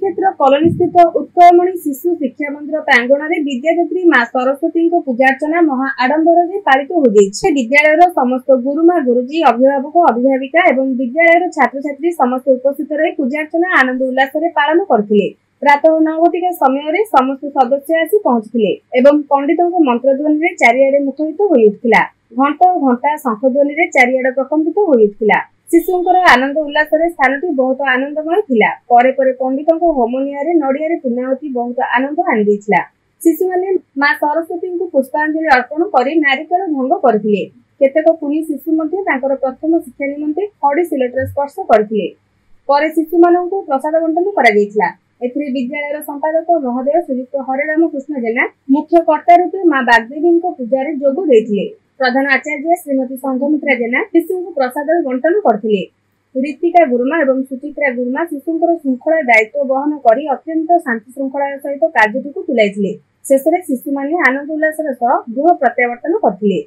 श्रीक्षेत्र colony स्थित उत्कलमणि शिशु शिक्षा मंदिर प्रांगण में विद्यादात्री मां सरस्वती पूजार्चना महा आडंबर पालित हो जाए। विद्यालय समस्त गुरुमा गुरुजी अभिभावक अभिभाविका एवं विद्यालय छात्र छात्री समस्त उपस्थित रही पूजार्चना आनंद उल्लास पालन करते। प्रातः 9 घटिका समय समस्त सदस्य आसी पहुंचते एवं पंडितों मंत्रध्वनि चारिआडे मुखरित हो उठिला। घंटा घंटा शंखध्वनि चारिआड प्रकंपित हो उठिला। शिशुंकर आनंद उल्लास स्थानटी बहुत आनंदमय थिला। परे परे पंडितों होमनिया नड़िया पूर्णाहुति बहुत आनंद आनी शिशु मैंने मां सरस्वती को पुष्पांजलि अर्पण कर नारिकेल भंग करथिले। केतेक कुनी शिशु प्रथम शिक्षा निमंते खड़ी सिलेटर स्पर्श करथिले। परे शिशु माननकु प्रसाद बंटन करा जायतिला। एथिरे विद्यालय संपादक महोदय श्रीयुक्त हरिराम कृष्ण जेना मुख्य कर्ता रूपे मां बागदेवी पूजा जोग देथिले। प्रधान आचार्य श्रीमती संघमित्रा जेना शिशु को प्रसाद बंटन करथिले। ऋतिका गुरुमा एवं सुचित्रा गुरुमा शिशुंकर श्रृंखला दायित्व बहन करी अत्यंत शांति श्रृंखला सहित कार्यटी तुलाइथिले। शेष में शिशु माने आनंद उल्लास गृह प्रत्यावर्तन करथिले।